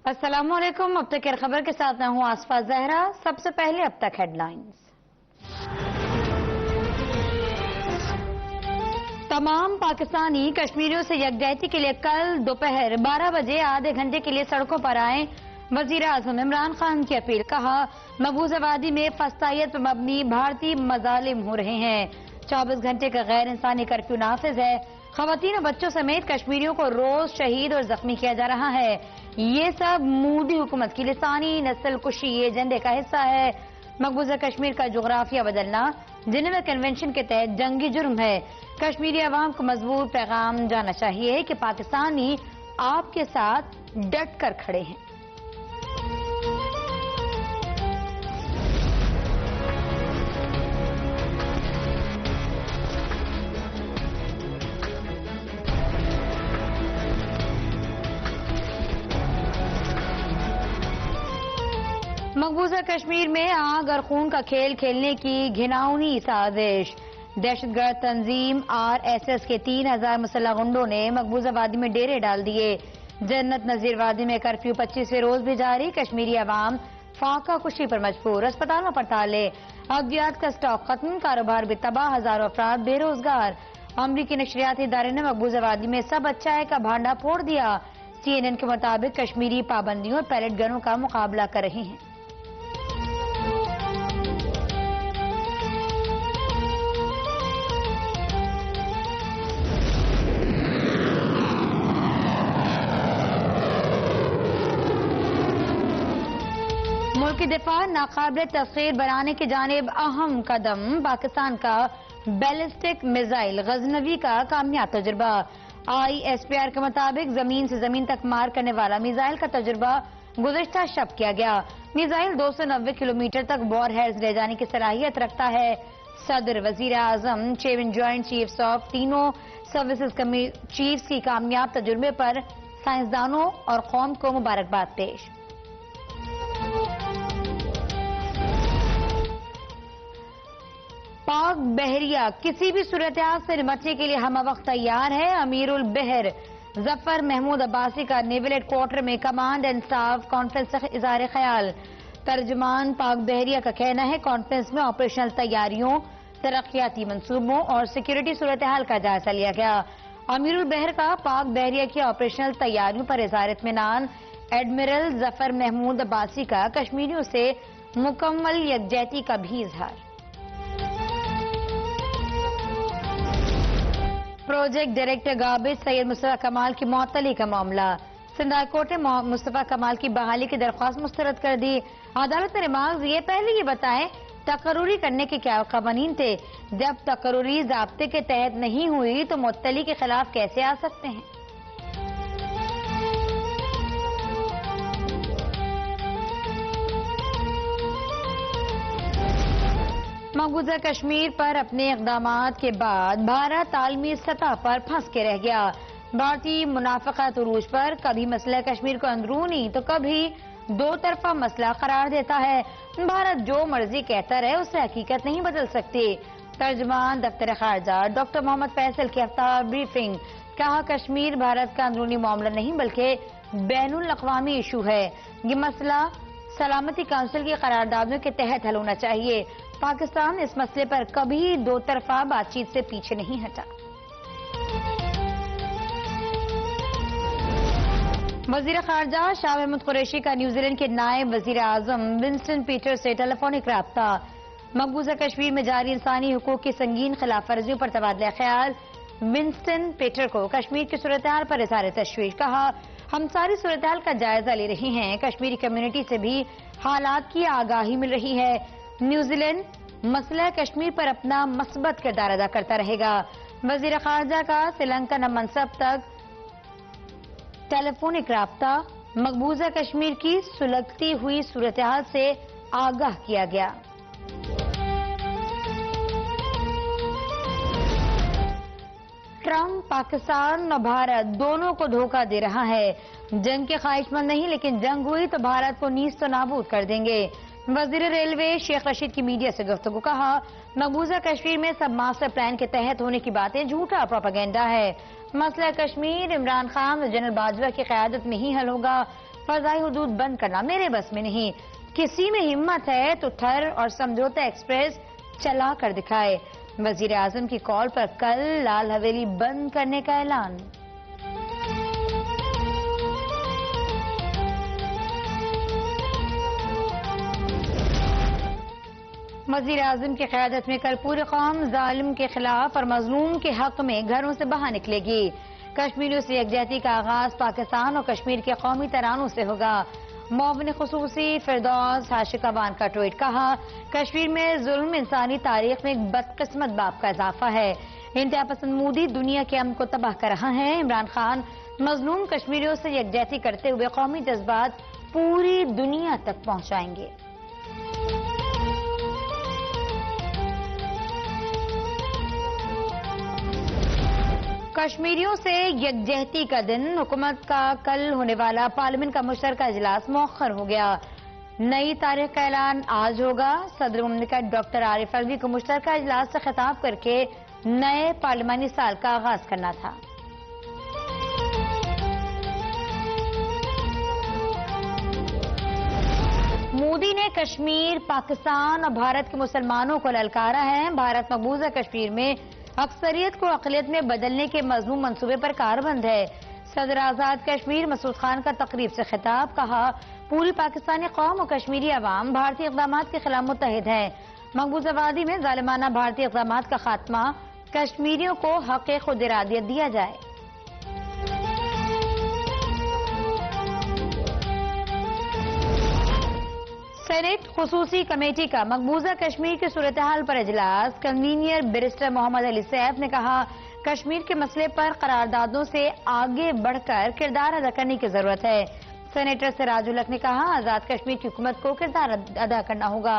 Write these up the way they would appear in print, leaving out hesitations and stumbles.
السلام علیکم، اب تک خبر کے ساتھ میں ہوں آصفہ زہرا۔ سب سے پہلے اب تک ہیڈ لائنز۔ تمام پاکستانی کشمیریوں سے یکجہتی کے لیے کل دوپہر 12 بجے آدھے گھنٹے کے لیے سڑکوں پر آئیں۔ وزیر اعظم عمران خان کی اپیل، کہا مقبوضہ وادی میں فسطائیت پر مبنی بھارتی مظالم ہو رہے ہیں، 24 گھنٹے کا غیر انسانی کرفیو نافذ ہے، خواتین اور بچوں سمیت کشمیریوں کو روز شہید اور زخمی کیا جا رہا ہے، یہ سب مودی حکومت کی لسانی نسل کشی ایجنڈے کا حصہ ہے، مقبوضہ کشمیر کا جغرافیہ بدلنا جنیوا کنونشن کے تحت جنگی جرم ہے، کشمیری عوام کو مضبوط پیغام جانا چاہیے کہ پاکستانی آپ کے ساتھ ڈٹ کر کھڑے ہیں۔ مقبوضہ کشمیر میں آگ اور خون کا کھیل کھیلنے کی گھناؤنی سازش، دہشت گرد تنظیم RSS کے 3000 مسلح غنڈوں نے مقبوضہ وادی میں ڈیرے ڈال دیے، جنت نذیر وادی میں کرفیو 25ویں روز بھی جاری، کشمیری عوام فاقہ کشی پر مجبور، اسپتالوں پر تالے، ادویات کا سٹاک ختم، کاروبار بھی تباہ، ہزاروں افراد بے روزگار، امریکی نشریاتی ادارے نے مقبوضہ وادی میں سب اچھائی کا بھانڈا پھوڑ دیا، CNN کے مطابق کشمیری پابندیوں اور پیلٹ گنوں کا مقابلہ کر رہے ہیں۔ ملک کی دفاع ناقابل تسخیر بنانے کی جانب اہم قدم، پاکستان کا بیلسٹک میزائل غزنوی کا کامیاب تجربہ، ISPR کے مطابق زمین سے زمین تک مار کرنے والا میزائل کا تجربہ گزشتہ شب کیا گیا، میزائل 290 کلومیٹر تک وار ہیڈز لے جانے کی صلاحیت رکھتا ہے، صدر، وزیر اعظم، چیئرمین جوائنٹ چیفز آف تینوں سروسز چیفز کی کامیاب تجربے پر سائنسدانوں اور قوم کو مبارکباد پیش۔ پاک بحریہ کسی بھی صورتحال سے نمٹنے کے لیے ہمہ وقت تیار ہے، امیر البحر ظفر محمود عباسی کا نیول ہیڈ کوارٹر میں کمانڈ اینڈ اسٹاف کانفرنس سے اظہار خیال، ترجمان پاک بحریہ کا کہنا ہے کانفرنس میں آپریشنل تیاریوں، ترقیاتی منصوبوں اور سیکیورٹی صورتحال کا جائزہ لیا گیا، امیر البحر کا پاک بحریہ کی آپریشنل تیاریوں پر اظہار اطمینان، ایڈمرل ظفر محمود عباسی کا کشمیریوں سے مکمل یکجہتی کا بھی اظہار۔ پروجیکٹ ڈائریکٹر گاربیج سید مصطفیٰ کمال کی معطلی کا معاملہ، سندھ ہائی کورٹ نے مصطفیٰ کمال کی بحالی کی درخواست مسترد کر دی، عدالت نے ریمارکس یہ پہلے یہ بتائیں تقرری کرنے کے کیا قوانین تھے، جب تقرری ضابطے کے تحت نہیں ہوئی تو معطلی کے خلاف کیسے آ سکتے ہیں۔ مقبوضہ کشمیر پر اپنے اقدامات کے بعد بھارت عالمی سطح پر پھنس کے رہ گیا، بھارتی منافقت عروج پر، کبھی مسئلہ کشمیر کو اندرونی تو کبھی دو طرفہ مسئلہ قرار دیتا ہے، بھارت جو مرضی کہتا رہے اس سے حقیقت نہیں بدل سکتی، ترجمان دفتر خارجہ ڈاکٹر محمد فیصل کی ہفتہ بریفنگ، کہا کشمیر بھارت کا اندرونی معاملہ نہیں بلکہ بین الاقوامی ایشو ہے، یہ مسئلہ سلامتی کونسل کی قراردادوں کے تحت حل ہونا چاہیے، پاکستان اس مسئلے پر کبھی دو طرفہ بات چیت سے پیچھے نہیں ہٹا۔ وزیر خارجہ شاہ محمود قریشی کا نیوزی لینڈ کے نائب وزیر اعظم ونسٹن پیٹر سے ٹیلی فونک رابطہ، مقبوضہ کشمیر میں جاری انسانی حقوق کی سنگین خلاف ورزیوں پر تبادلہ خیال، ونسٹن پیٹر کو کشمیر کی صورتحال پر اظہار تشویش، کہا ہم ساری صورتحال کا جائزہ لے رہے ہیں، کشمیری کمیونٹی سے بھی حالات کی آگاہی مل رہی ہے، نیوزی لینڈ مسئلہ کشمیر پر اپنا مثبت کردار ادا کرتا رہے گا، وزیر خارجہ کا سری لنکن منصب تک ٹیلی فونک رابطہ، مقبوضہ کشمیر کی سلگتی ہوئی صورتحال سے آگاہ کیا گیا۔ ٹرمپ پاکستان اور بھارت دونوں کو دھوکہ دے رہا ہے، جنگ کے خواہش مند نہیں لیکن جنگ ہوئی تو بھارت کو نیست و نابود کر دیں گے، وزیر ریلوے شیخ رشید کی میڈیا سے گفتگو، کہا مقبوضہ کشمیر میں سب ماسٹر پلان کے تحت ہونے کی باتیں جھوٹا پروپیگنڈا ہے، مسئلہ کشمیر عمران خان اور جنرل باجوہ کی قیادت میں ہی حل ہوگا، فضائی حدود بند کرنا میرے بس میں نہیں. کسی میں ہمت ہے تو تھر اور سمجھوتا ایکسپریس چلا کر دکھائے. وزیر اعظم کی کال پر کل لال حویلی بند کرنے کا اعلان. وزیر اعظم کی قیادت میں کل پوری قوم ظالم کے خلاف اور مظلوم کے حق میں گھروں سے باہر نکلے گی. کشمیریوں سے یکجہتی کا آغاز پاکستان اور کشمیر کے قومی ترانوں سے ہوگا. معاون خصوصی فردوس حاشقوان کا ٹویٹ. کہا کشمیر میں ظلم انسانی تاریخ میں ایک بدقسمت باب کا اضافہ ہے. انتہا پسند مودی دنیا کے امن کو تباہ کر رہا ہے. عمران خان مظلوم کشمیریوں سے یکجہتی کرتے ہوئے قومی جذبات پوری دنیا تک پہنچائیں گے. کشمیریوں سے یکجہتی کا دن. حکومت کا کل ہونے والا پارلیمنٹ کا مشترکہ اجلاس مؤخر ہو گیا. نئی تاریخ کا اعلان آج ہوگا. صدر مملکت ڈاکٹر عارف الوی کو مشترکہ اجلاس سے خطاب کر کے نئے پارلیمانی سال کا آغاز کرنا تھا. مودی نے کشمیر، پاکستان اور بھارت کے مسلمانوں کو للکارا ہے. بھارت مقبوضہ کشمیر میں اکثریت کو اقلیت میں بدلنے کے مضمون منصوبے پر کاربند ہے. صدر آزاد کشمیر مسعود خان کا تقریب سے خطاب. کہا پوری پاکستانی قوم اور کشمیری عوام بھارتی اقدامات کے خلاف متحد ہے. مقبوضہ وادی میں ظالمانہ بھارتی اقدامات کا خاتمہ. کشمیریوں کو حق خود ارادیت دیا جائے. سینیٹ خصوصی کمیٹی کا مقبوضہ کشمیر کی صورتحال پر اجلاس. کنوینر بیرسٹر محمد علی سیف نے کہا کشمیر کے مسئلے پر قراردادوں سے آگے بڑھ کر کردار ادا کرنے کی ضرورت ہے. سینیٹر سراج الحق نے کہا آزاد کشمیر کی حکومت کو کردار ادا کرنا ہوگا.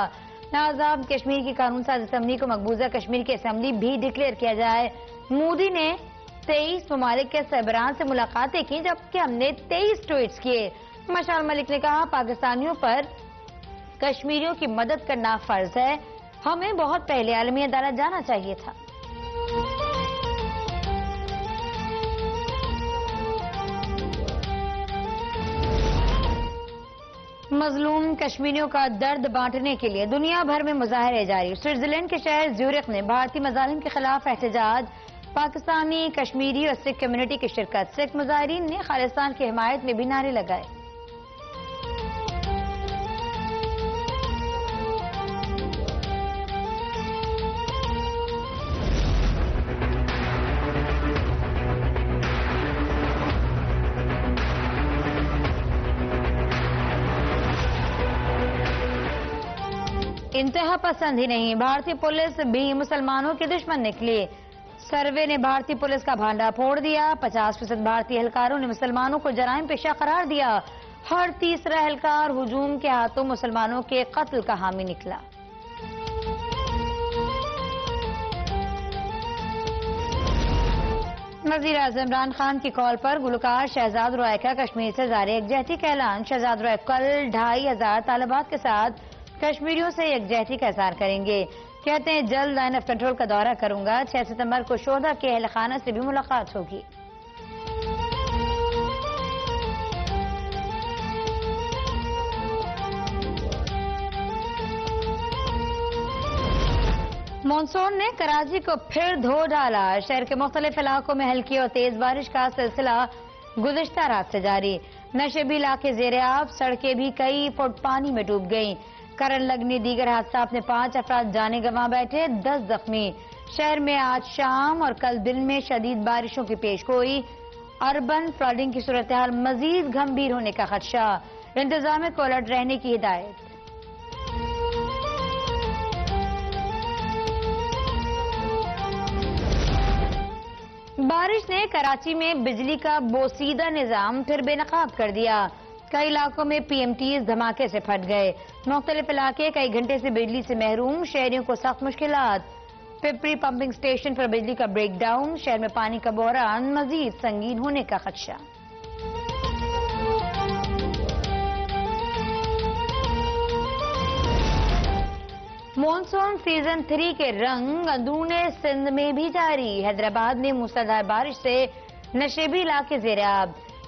آزاد کشمیر کی قانون ساز اسمبلی کو مقبوضہ کشمیر کی اسمبلی بھی ڈکلیئر کیا جائے. مودی نے 23 ممالک کے سربراہان سے ملاقاتیں کی جبکہ ہم نے 23 ٹویٹس کیے. مشال ملک نے کہا پاکستانیوں پر کشمیریوں کی مدد کرنا فرض ہے. ہمیں بہت پہلے عالمی عدالت جانا چاہیے تھا. مظلوم کشمیریوں کا درد بانٹنے کے لیے دنیا بھر میں مظاہرے جاری. سوئٹزرلینڈ کے شہر زیورخ میں بھارتی مظالم کے خلاف احتجاج. پاکستانی، کشمیری اور سکھ کمیونٹی کی شرکت. سکھ مظاہرین نے خالصتان کی حمایت میں بھی نعرے لگائے. انتہا پسند ہی نہیں، بھارتی پولیس بھی مسلمانوں کے دشمن نکلی. سروے نے بھارتی پولیس کا بھانڈا پھوڑ دیا. 50% بھارتی اہلکاروں نے مسلمانوں کو جرائم پیشہ قرار دیا. ہر تیسرا اہلکار ہجوم کے ہاتھوں مسلمانوں کے قتل کا حامی نکلا. وزیر اعظم عمران خان کی کال پر گلوکار شہزاد رائے کا کشمیر سے ظاہر یکجہتی کا اعلان. شہزاد رائے کل 2500 طالبات کے ساتھ کشمیریوں سے یکجہتی کا اظہار کریں گے. کہتے ہیں جلد لائن آف کنٹرول کا دورہ کروں گا. 6 ستمبر کو شہداء کے اہل خانہ سے بھی ملاقات ہوگی. مانسون نے کراچی کو پھر دھو ڈالا. شہر کے مختلف علاقوں میں ہلکی اور تیز بارش کا سلسلہ گزشتہ رات سے جاری. نشیبی علاقے زیر آب. سڑکیں بھی کئی فٹ پانی میں ڈوب گئیں. کرنٹ لگنے دیگر حادثات میں 5 افراد جانے گنوا بیٹھے، 10 زخمی. شہر میں آج شام اور کل دن میں شدید بارشوں کی پیش گوئی. اربن فلڈنگ کی صورتحال مزید گھمبیر ہونے کا خدشہ. انتظامیہ کو الرٹ رہنے کی ہدایت. بارش نے کراچی میں بجلی کا بوسیدہ نظام پھر بے نقاب کر دیا. کئی علاقوں میں پی ایم ٹیز دھماکے سے پھٹ گئے. مختلف علاقے کئی گھنٹے سے بجلی سے محروم. شہریوں کو سخت مشکلات. پپری پمپنگ سٹیشن پر بجلی کا بریک ڈاؤن. شہر میں پانی کا بحران مزید سنگین ہونے کا خدشہ. مانسون سیزن 3 کے رنگ اندرون سندھ میں بھی جاری. حیدرآباد میں موسلادھار بارش سے نشیبی علاقے زیر آب.